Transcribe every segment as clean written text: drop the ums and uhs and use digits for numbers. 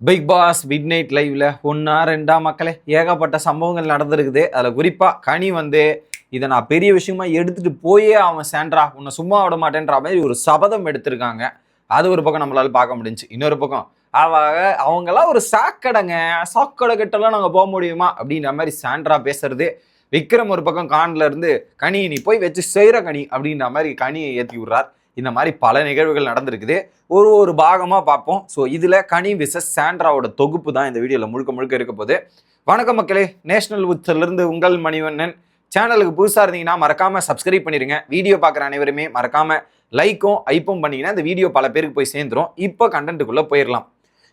Big pass mid night லைவ்ல ஒன்றா ரெண்டா மக்களே ஏகப்பட்ட சம்பவங்கள் நடந்திருக்குது. அதில் குறிப்பாக கனி இதை நான் பெரிய விஷயமா எடுத்துட்டு போயே அவன் சேண்ட்ரா உன்னை சும்மா விட மாட்டேன்ற மாதிரி ஒரு சபதம் எடுத்திருக்காங்க. அது ஒரு பக்கம் நம்மளால பார்க்க முடிஞ்சு. இன்னொரு பக்கம் அவங்கெல்லாம் ஒரு சாக்கடை கிட்டலாம் நாங்கள் போக முடியுமா அப்படின்ற மாதிரி சாண்ட்ரா பேசுறது. விக்ரம் ஒரு பக்கம் கான்ல இருந்து கனி நீ போய் வச்சு செய்கிற கனி அப்படின்ற மாதிரி கனியை ஏற்றி விடுறார். இந்த மாதிரி பல நிகழ்வுகள் நடந்திருக்குது. ஒரு பாகமாக பார்ப்போம். ஸோ இதில் கனி விசஸ் சாண்ட்ராவோட தொகுப்பு தான் இந்த வீடியோவில் முழுக்க முழுக்க இருக்க போது. வணக்கம் மக்களே, நேஷனல் உட்ஸ்லேருந்து உங்கள் மணிவண்ணன். சேனலுக்கு புதுசாக இருந்தீங்கன்னா மறக்காமல் சப்ஸ்கிரைப் பண்ணிடுங்க. வீடியோ பார்க்குற அனைவருமே மறக்காமல் லைக்கும் ஐப்பும் பண்ணிங்கன்னா இந்த வீடியோ பல பேருக்கு போய் சேர்ந்துடும். இப்போ கண்டென்ட்டுக்குள்ளே போயிடலாம்.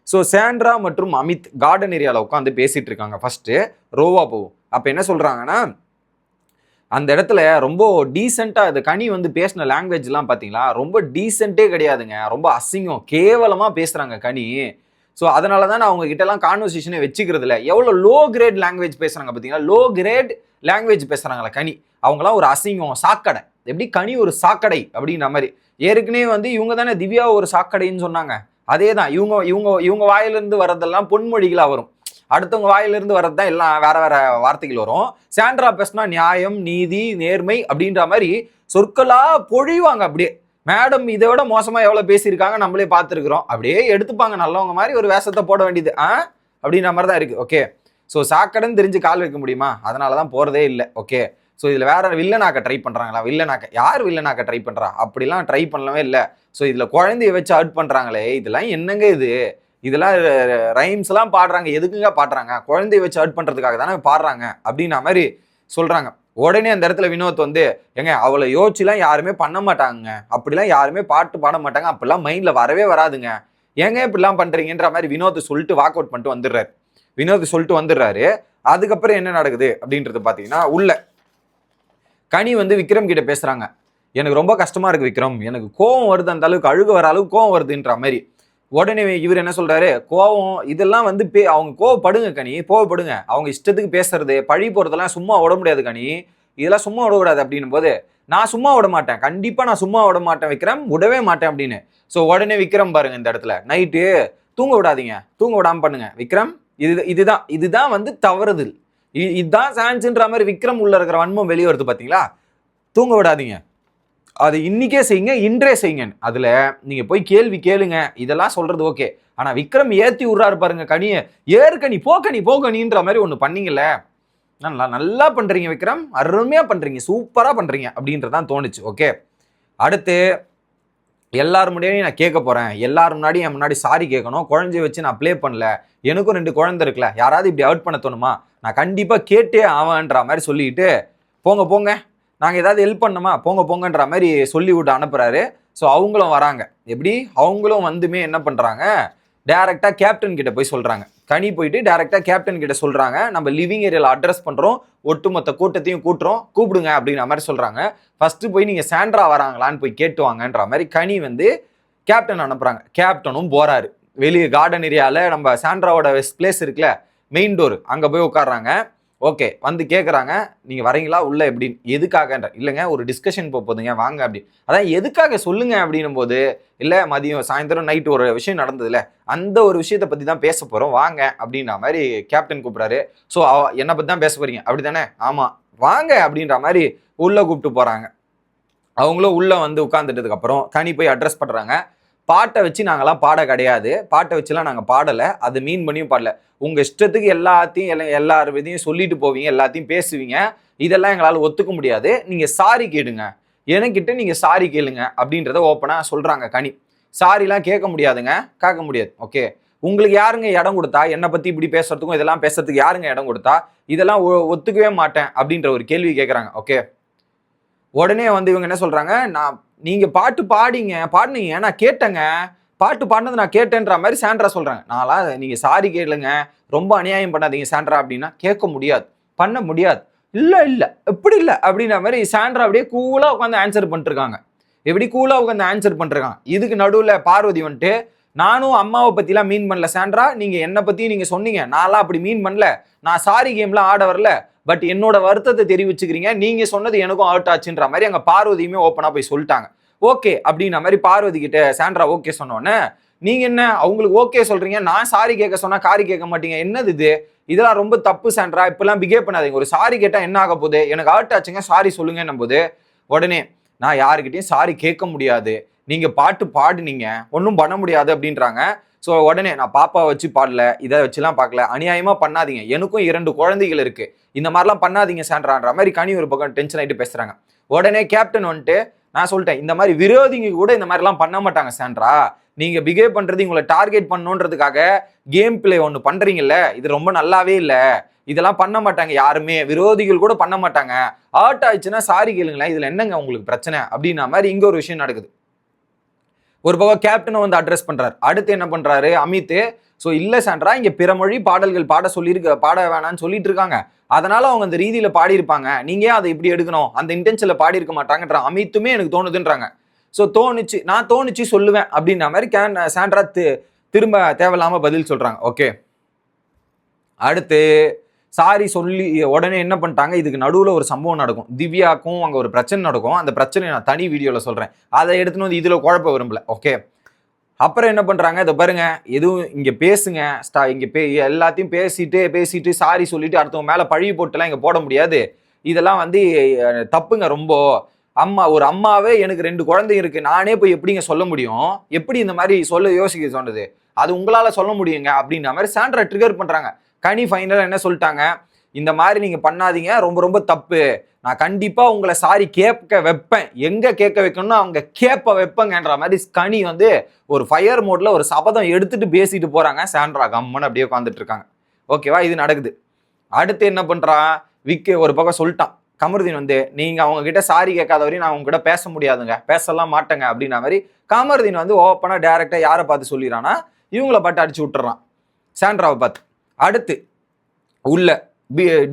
ஸோ சாண்ட்ரா மற்றும் அமித் கார்டன் ஏரியாவில் உட்காந்து பேசிகிட்டு இருக்காங்க. ஃபஸ்ட்டு ரோவா போகும். அப்போ என்ன சொல்கிறாங்கன்னா, அந்த இடத்துல ரொம்ப டீசெண்டாக இது கனி பேசின லாங்குவேஜ்லாம் பார்த்தீங்களா, ரொம்ப டீசென்ட்டே கிடையாதுங்க. ரொம்ப அசிங்கம், கேவலமாக பேசுகிறாங்க கனி. ஸோ அதனால தான் நான் அவங்க கிட்டலாம் கான்வர்சேஷனே வச்சுக்கிறது இல்லை. எவ்வளோ லோ கிரேட் லாங்குவேஜ் பேசுகிறாங்க பார்த்தீங்களா, லோ கிரேட் லாங்குவேஜ் பேசுகிறாங்களா கனி. அவங்களாம் ஒரு அசிங்கம், சாக்கடை. எப்படி கனி ஒரு சாக்கடை அப்படின்ற மாதிரி. ஏற்கனவே இவங்க தானே திவ்யா ஒரு சாக்கடைன்னு சொன்னாங்க. அதே தான் இவங்க இவங்க இவங்க வாயிலிருந்து வர்றதெல்லாம் பொன்மொழிகளாக வரும். அடுத்தவங்க வாயிலிருந்து வர்றது தான் எல்லாம் வேற வேற வார்த்தைகள் வரும். சாண்ட்ரா பேசினா நியாயம், நீதி, நேர்மை அப்படின்ற மாதிரி சொற்களா பொழிவாங்க. அப்படியே மேடம் இதை விட மோசமா எவ்வளவு பேசியிருக்காங்க நம்மளே பார்த்துருக்குறோம். அப்படியே எடுத்துப்பாங்க, நல்லவங்க மாதிரி ஒரு வேஷத்தை போட வேண்டியது அப்படின்ற மாதிரி தான் இருக்கு. ஓகே, ஸோ சாக்கடைன்னு தெரிஞ்சு கால் வைக்க முடியுமா? அதனால தான் போறதே இல்லை. ஓகே, ஸோ இதில் வேற வில்லனாக்க ட்ரை பண்ணுறாங்களா? யார் வில்லனாக்க ட்ரை பண்ணுறா? அப்படிலாம் ட்ரை பண்ணவே இல்லை. ஸோ இதில் குழந்தைய வச்சு அவுட் பண்ணுறாங்களே, இதெல்லாம் என்னங்க இதெல்லாம் ரைம்ஸ் எல்லாம் பாடுறாங்க. எதுக்குங்க பாடுறாங்க? குழந்தைய வச்சு அவுட் பண்றதுக்காக தானே பாடுறாங்க அப்படின்ற மாதிரி சொல்றாங்க. உடனே அந்த இடத்துல வினோத் எங்க அவளை யோசிச்சுலாம் யாருமே பண்ண மாட்டாங்க, அப்படிலாம் யாருமே பாட்டு பாட மாட்டாங்க, அப்படிலாம் மைண்ட்ல வரவே வராதுங்க, ஏங்க இப்படிலாம் பண்றீங்கன்ற மாதிரி வினோத் சொல்லிட்டு வாக் அவுட் பண்ணிட்டு வந்துடுறாரு. அதுக்கப்புறம் என்ன நடக்குது அப்படின்றது பாத்தீங்கன்னா, உள்ள கனி விக்ரம் கிட்ட பேசுறாங்க. எனக்கு ரொம்ப கஷ்டமா இருக்கு விக்ரம், எனக்கு கோவம் வருது, அந்த அளவுக்கு அழுக வர அளவுக்கு கோவம் வருதுன்ற மாதிரி. உடனே இவர் என்ன சொல்றாரு, கோவம் இதெல்லாம் அவங்க கோவப்படுங்க கனி, கோவப்படுங்க. அவங்க இஷ்டத்துக்கு பேசுறது, பழி போறதெல்லாம் சும்மா விட முடியாது கனி, இதெல்லாம் சும்மா விடக்கூடாது அப்படின்னும் போது, நான் சும்மா விட மாட்டேன், கண்டிப்பா நான் சும்மா விட மாட்டேன் விக்ரம், விடவே மாட்டேன் அப்படின்னு. ஸோ உடனே விக்ரம் பாருங்க, இந்த இடத்துல நைட்டு தூங்க விடாதீங்க, தூங்க விடாம பண்ணுங்க விக்ரம், இதுதான் தவறுதல், இதுதான் சான்ஸ்ன்ற மாதிரி விக்ரம் உள்ள இருக்கிற வன்மம் வெளியே வருது பாத்தீங்களா. தூங்க விடாதீங்க, அது இன்னைக்கே செய்யுங்க, இன்றே செய்யுங்க. அதுல நீங்க போய் கேள்வி கேளுங்க, இதெல்லாம் சொல்றது ஓகே. ஆனா விக்ரம் ஏத்தி விடுறாரு பாருங்க கனியை, ஏற்கனி போக்கணின்ற மாதிரி ஒண்ணு பண்ணீங்கல்ல, நல்லா பண்றீங்க விக்ரம், அருமையா பண்றீங்க, சூப்பரா பண்றீங்க அப்படின்றதான் தோணுச்சு. ஓகே, அடுத்து எல்லாரும் முன்னாடியும் நான் கேட்க போறேன், எல்லாரும் முன்னாடி என் முன்னாடி சாரி கேட்கணும், குழந்தைய வச்சு நான் ப்ளே பண்ணல, எனக்கும் 2 குழந்தை இருக்குல்ல, யாராவது இப்படி அவுட் பண்ண தோணுமா, நான் கண்டிப்பா கேட்டே ஆவேன்ற மாதிரி சொல்லிட்டு, போங்க நாங்கள் ஏதாவது ஹெல்ப் பண்ணோமா, போங்கன்ற மாதிரி சொல்லி விட்டு அனுப்புறாரு. ஸோ அவங்களும் வராங்க. எப்படி அவங்களும் என்ன பண்ணுறாங்க, டேரெக்டாக கேப்டன் கிட்ட போய் சொல்கிறாங்க. கனி போயிட்டு டேரெக்டாக கேப்டன் கிட்ட சொல்கிறாங்க, நம்ம லிவிங் ஏரியாவில் அட்ரஸ் பண்ணுறோம், ஒட்டுமொத்த கூட்டத்தையும் கூப்பிடுங்க அப்படின்ற மாதிரி சொல்கிறாங்க. ஃபஸ்ட்டு போய் நீங்கள் சாண்ட்ரா வராங்களான்னு போய் கேட்டு வாங்கன்ற மாதிரி கனி கேப்டன் அனுப்புகிறாங்க. கேப்டனும் போகிறாரு. வெளியே கார்டன் ஏரியாவில் நம்ம சாண்ட்ராவோட பிளேஸ் இருக்குல்ல, மெயின் டோர், அங்கே போய் உட்காடுறாங்க. ஓகே, கேட்குறாங்க, நீங்கள் வரீங்களா உள்ள எப்படின்னு. எதுக்காகன்ற, இல்லைங்க ஒரு டிஸ்கஷன் போகுதுங்க வாங்க அப்படி. அதான் எதுக்காக சொல்லுங்க அப்படின்னும் போது, இல்லை மதியம் சாயந்தரம் நைட்டு ஒரு விஷயம் நடந்ததுல, அந்த ஒரு விஷயத்தை பற்றி தான் பேச போகிறோம் வாங்க அப்படின்ற மாதிரி கேப்டன் கூப்பிட்றாரு. ஸோ என்னை பற்றி தான் பேச போறீங்க அப்படி தானே? ஆமாம் வாங்க அப்படின்ற மாதிரி உள்ளே கூப்பிட்டு போகிறாங்க. அவங்களும் உள்ளே உட்காந்துட்டதுக்கு அப்புறம் கனி போய் அட்ரஸ் பண்ணுறாங்க. பாட்டை வச்சு நாங்களாம் பாட கிடையாது, பாட்டை வச்சுலாம் நாங்கள் பாடலை, அது மீன் பண்ணியும் பாடல, உங்கள் இஷ்டத்துக்கு எல்லார் விதையும் சொல்லிட்டு போவீங்க, எல்லாத்தையும் பேசுவீங்க, இதெல்லாம் எங்களால் ஒத்துக்க முடியாது, நீங்கள் சாரி கேளுங்க, எனக்கிட்ட நீங்கள் சாரி கேளுங்க அப்படின்றத ஓப்பனாக சொல்கிறாங்க கனி. சாரிலாம் கேட்க முடியாதுங்க, கேட்க முடியாது. ஓகே, உங்களுக்கு யாருங்க இடம் கொடுத்தா, என்னை பற்றி இப்படி பேசுறதுக்கும் இதெல்லாம் பேசுறதுக்கு யாருங்க இடம் கொடுத்தா, இதெல்லாம் ஒத்துக்கவே மாட்டேன் அப்படின்ற ஒரு கேள்வி கேட்குறாங்க. ஓகே, உடனே இவங்க என்ன சொல்கிறாங்க, நீங்க பாட்டு பாடினீங்க நான் கேட்டேங்க, பாட்டு பாடினது நான் கேட்டேன்ற மாதிரி சாண்ட்ரா சொல்றாங்க. நான்லாம் நீங்க சாரி கேளுங்க, ரொம்ப அநியாயம் பண்ணாதீங்க சாண்ட்ரா அப்படின்னா கேட்க முடியாது, பண்ண முடியாது, இல்ல எப்படி இல்லை அப்படின்ற மாதிரி சாண்ட்ரா அப்படியே கூலா உட்காந்து ஆன்சர் பண்ணிருக்காங்க. எப்படி கூலா உட்காந்து ஆன்சர் பண்ணிருக்காங்க. இதுக்கு நடுவில் பார்வதி நானும் அம்மாவை பத்திலாம் மீன் பண்ணல சாண்ட்ரா, நீங்க என்னை பத்தியும் நீங்க சொன்னீங்க, நான்லாம் அப்படி மீன் பண்ணல, நான் சாரி கேம்லாம் ஆட வரல, பட் என்னோட வருத்தத்தை தெரிவிச்சுக்கிறீங்க, நீங்க சொன்னது எனக்கும் அவுட் ஆச்சுன்ற மாதிரி அங்க பார்வதியுமே ஓப்பனா போய் சொல்லிட்டாங்க. ஓகே அப்படின்ற மாதிரி பார்வதி கிட்ட சாண்ட்ரா ஓகே சொன்னோன்னே நீங்க என்ன அவங்களுக்கு ஓகே சொல்றீங்க, நான் சாரி கேட்க சொன்னா காரி கேட்க மாட்டீங்க, என்னது இது? இதெல்லாம் ரொம்ப தப்பு சாண்ட்ரா, இப்பெல்லாம் பிஹேவ் பண்ணாதீங்க. ஒரு சாரி கேட்டா என்ன ஆக போகுது, எனக்கு ஹர்ட் ஆச்சுங்க சாரி சொல்லுங்க போது உடனே நான் யாருக்கிட்டையும் சாரி கேட்க முடியாது, நீங்க பாட்டு பாடுனீங்க ஒன்றும் பண்ண முடியாது அப்படின்றாங்க. ஸோ உடனே நான் பாப்பா வச்சு பாடல, இதை வச்சுலாம் பார்க்கல, அநியாயமா பண்ணாதீங்க, எனக்கும் 2 குழந்தைகள் இருக்கு, இந்த மாதிரிலாம் பண்ணாதீங்க சாண்ட்ரான்ற மாதிரி கனி ஒரு பக்கம் டென்ஷன் ஆகிட்டு பேசுறாங்க. உடனே கேப்டன் வந்துட்டு நான் சொல்லிட்டேன், இந்த மாதிரி விரோதிங்க கூட இந்த மாதிரிலாம் பண்ண மாட்டாங்க சாண்ட்ரா, நீங்க பிஹேவ் பண்றது உங்களை டார்கெட் பண்ணணுன்றதுக்காக கேம் பிளே ஒன்று பண்றீங்கல்ல, இது ரொம்ப நல்லாவே இல்லை, இதெல்லாம் பண்ண மாட்டாங்க யாருமே, விரோதிகள் கூட பண்ண மாட்டாங்க, ஹர்ட் ஆயிடுச்சுன்னா சாரி கேளுங்களேன், இதுல என்னங்க உங்களுக்கு பிரச்சனை அப்படின்னா மாதிரி இங்க ஒரு விஷயம் நடக்குது. ஒரு பக்கம் கேப்டனை வந்து அட்ரஸ் பண்றாரு. அடுத்து என்ன பண்றாரு அமித், ஸோ இல்ல சாண்ட்ரா, இங்க பிற மொழி பாடல்கள் பாட வேணாம்னு சொல்லிட்டு இருக்காங்க, அதனால அவங்க அந்த ரீதியில பாடியிருப்பாங்க, நீங்க அதை இப்படி எடுக்கணும், அந்த இன்டென்ஷன்ல பாடி இருக்க மாட்டாங்கன்ற அமித்துமே எனக்கு தோணுதுன்றாங்க. ஸோ நான் தோணுச்சு சொல்லுவேன் அப்படின்ற மாதிரி சாண்ட்ரா திரும்ப தேவையில்லாம பதில் சொல்றாங்க. ஓகே, அடுத்து சாரி சொல்லி உடனே என்ன பண்ணிட்டாங்க, இதுக்கு நடுவில் ஒரு சம்பவம் நடக்கும், திவ்யாக்கும் அங்கே ஒரு பிரச்சனை நடக்கும், அந்த பிரச்சனையை நான் தனி வீடியோவில் சொல்கிறேன், அதை எடுத்துன்னு வந்து இதில் குழப்ப விரும்பல. ஓகே, அப்புறம் என்ன பண்ணுறாங்க, இதை பாருங்க, எதுவும் இங்கே பேசுங்க, இங்கே எல்லாத்தையும் பேசிட்டு சாரி சொல்லிட்டு அடுத்தவங்க மேலே பழி போட்டுலாம் இங்கே போட முடியாது, இதெல்லாம் வந்து தப்புங்க ரொம்ப, ஒரு அம்மாவே எனக்கு 2 குழந்தை இருக்கு, நானே போய் எப்படிங்க சொல்ல முடியும், எப்படி இந்த மாதிரி யோசிக்க சொன்னது, அது உங்களால சொல்ல முடியுங்க அப்படின்ற மாதிரி சாண்ட்ரா ட்ரிகர் பண்றாங்க. கனி ஃபைனலா என்ன சொல்லிட்டாங்க, இந்த மாதிரி நீங்க பண்ணாதீங்க, ரொம்ப ரொம்ப தப்பு, நான் கண்டிப்பா உங்களை சாரி கேட்க வைப்பேன், எங்க கேட்க வைக்கணும்னு அவங்க கேட்ப வைப்பேங்கன்ற மாதிரி கனி வந்து ஒரு ஃபயர் மோட்ல ஒரு சபதம் எடுத்துட்டு பேசிட்டு போறாங்க. சாண்ட்ரா கம்மன்னு அப்படியே உட்காந்துட்டு இருக்காங்க. ஓகேவா, இது நடக்குது. அடுத்து என்ன பண்றான், விக்கி ஒரு பக்கம் சொல்லிட்டான், கமருதீன் வந்து நீங்க அவங்க கிட்ட சாரி கேட்காத வரையும் நான் அவங்க கிட்ட பேச முடியாதுங்க, பேசலாம் மாட்டேங்க அப்படின்ற மாதிரி கமருதீன் வந்து ஓப்பனா டைரக்டா யாரை பார்த்து சொல்லிடுறான்னா இவங்களை பாட்டு அடிச்சு விட்டுறான் சாண்ட்ராவை பார்த்து. அடுத்து உள்ள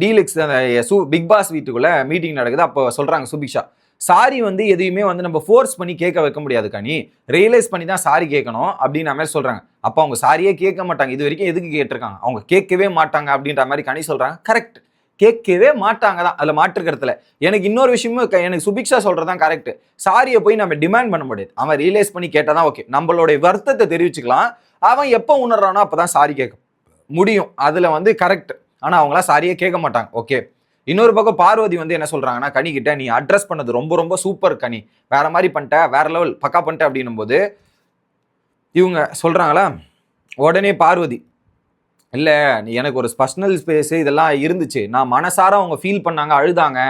டீலக்ஸ் பிக் பாஸ் வீட்டுக்குள்ள மீட்டிங் நடக்குது. அப்போ சொல்றாங்க சுபிக்ஷா, சாரி வந்து எதையுமே வந்து நம்ம ஃபோர்ஸ் பண்ணி கேட்க வைக்க முடியாது கனி, ரியலைஸ் பண்ணி தான் சாரி கேட்கணும் அப்படின்ற மாதிரி சொல்றாங்க. அப்போ அவங்க சாரியே கேட்க மாட்டாங்க, இது வரைக்கும் எதுக்கு கேட்டிருக்காங்க, அவங்க கேட்கவே மாட்டாங்க அப்படின்ற மாதிரி கனி சொல்றாங்க. கரெக்ட், கேட்கவே மாட்டாங்க தான், அதில் மாற்றுக்கிறதுல. எனக்கு இன்னொரு விஷயமும் எனக்கு சுபிக்ஷா சொல்றதான் கரெக்ட், சாரியை போய் நம்ம டிமாண்ட் பண்ண முடியாது, அவன் ரியலைஸ் பண்ணி கேட்டாதான் ஓகே, நம்மளுடைய வருத்தத்தை தெரிவிச்சுக்கலாம், அவன் எப்போ உணர்றானோ அப்பதான் சாரி கேட்க முடியும், அதுல வந்து கரெக்ட். ஆனா அவங்களாம் சாரியே கேட்க மாட்டாங்க. ஓகே, இன்னொரு பக்கம் பார்வதி வந்து என்ன சொல்றாங்கன்னா, கனி கிட்ட நீ அட்ரஸ் பண்ணது ரொம்ப ரொம்ப சூப்பர் கனி, வேற மாதிரி பண்ணிட்ட, வேற லெவல் பக்கா பண்ணிட்ட அப்படின்னும் போது இவங்க சொல்றாங்களா, உடனே பார்வதி இல்லை எனக்கு ஒரு பர்சனல் ஸ்பேஸு இதெல்லாம் இருந்துச்சு, நான் மனசார அவங்க ஃபீல் பண்ணாங்க, அழுதாங்க,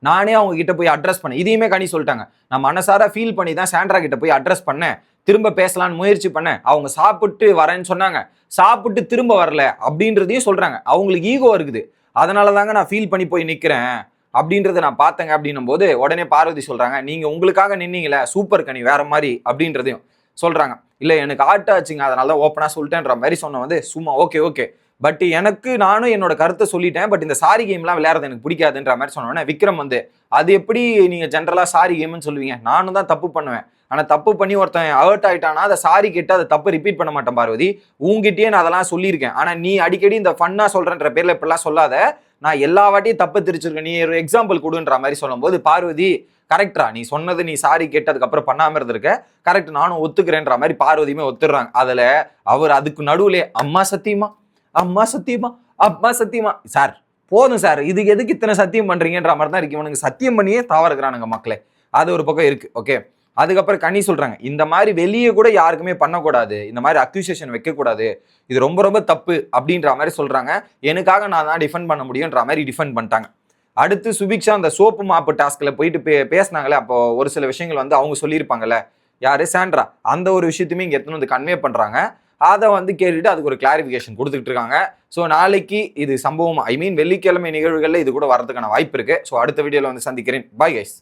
நானே அவங்க கிட்ட போய் அட்ரஸ் பண்ணேன், இதையுமே கனி சொல்லிட்டாங்க, நான் மனசார ஃபீல் பண்ணி தான் சாண்ட்ரா கிட்ட போய் அட்ரஸ் பண்ணேன், திரும்ப பேசலான்னு முயற்சி பண்ணேன், அவங்க சாப்பிட்டு வரேன்னு சொன்னாங்க, சாப்பிட்டு திரும்ப வரல அப்படின்றதையும் சொல்றாங்க, அவங்களுக்கு ஈகோ இருக்குது, அதனால தாங்க நான் ஃபீல் பண்ணி போய் நிற்கிறேன் அப்படின்றத நான் பார்த்தேங்க அப்படின்னும் போது உடனே பார்வதி சொல்றாங்க, நீங்க உங்களுக்காக நின்னீங்களே சூப்பர் கனி வேற மாதிரி அப்படின்றதையும் சொல்றாங்க. இல்லை எனக்கு ஆட்டாச்சுங்க, அதனால தான் ஓப்பனா சொல்லிட்டேன்ற மாதிரி சொன்ன வந்து சும்மா ஓகே பட் எனக்கு நானும் என்னோட கருத்தை சொல்லிட்டேன், பட் இந்த சாரி கேம்லாம் விளையாடுறது எனக்கு பிடிக்காதுன்ற மாதிரி சொன்னோன்னே விக்ரம் வந்து அது எப்படி நீங்க ஜென்ரலா சாரி கேம்னு சொல்லுவீங்க, நானும் தான் தப்பு பண்ணுவேன், ஆனா தப்பு பண்ணி ஒருத்தன் ஹர்ட் ஆயிட்டானா அதை சாரி கேட்டு அதை தப்பு ரிப்பீட் பண்ண மாட்டேன் பார்வதி, உங்ககிட்டயே நான் அதெல்லாம் சொல்லியிருக்கேன், ஆனா நீ அடிக்கடி இந்த ஃபன்னா சொல்றன்ற பேர்ல இப்படிலாம் சொல்லாத, நான் எல்லா வாட்டியும் தப்பு தெரிச்சிருக்கேன், நீ ஒரு எக்ஸாம்பிள் கொடுன்ற மாதிரி சொல்லும் போது பார்வதி கரெக்டா, நீ சொன்னது நீ சாரி கேட்டு அதுக்கப்புறம் பண்ணாம இருந்திருக்க, கரெக்ட் நானும் ஒத்துக்கிறேன்ற மாதிரி பார்வதியுமே ஒத்துடுறாங்க. அதுல அவர் அதுக்கு நடுவுலே அம்மா சத்தியமா அம்மா சத்தியமா அம்மா சத்தியமா, சார் போதும் சார், இதுக்கு எதுக்கு இத்தனை சத்தியம் பண்றீங்கன்ற மாதிரி தான் இருக்கு, இவனுக்கு சத்தியம் பண்ணியே தவறுக்கிறானுங்க மக்களே, அது ஒரு பக்கம் இருக்கு. ஓகே, அதுக்கப்புறம் கனி சொல்றாங்க, இந்த மாதிரி வெளியே கூட யாருக்குமே பண்ணக்கூடாது, இந்த மாதிரி அக்யூசேஷன் வைக்கக்கூடாது, இது ரொம்ப ரொம்ப தப்பு அப்படின்ற மாதிரி சொல்றாங்க, எனக்காக நான் தான் டிஃபெண்ட் பண்ண முடியும்ன்ற மாதிரி டிஃபெண்ட் பண்ணிட்டாங்க. அடுத்து சுபிக்ஷா அந்த சோப்பு மாப்பு டாஸ்க்ல போயிட்டு பேசினாங்களே, அப்போ ஒரு சில விஷயங்கள் வந்து அவங்க சொல்லியிருப்பாங்கல்ல, யாரு சாண்ட்ரா, அந்த ஒரு விஷயத்தையுமே இங்க எடுத்துன்னு வந்து கன்வே பண்றாங்க, அதை வந்து கேட்டுட்டு அதுக்கு ஒரு கிளாரிஃபிகேஷன் கொடுத்துட்டு இருக்காங்க. ஸோ நாளைக்கு இது சம்பவம் வெள்ளிக்கிழமை நிகழ்வுகளில் இது கூட வரதுக்கான வாய்ப்பு இருக்கு. ஸோ அடுத்த வீடியோவில் வந்து சந்திக்கிறேன். Bye guys.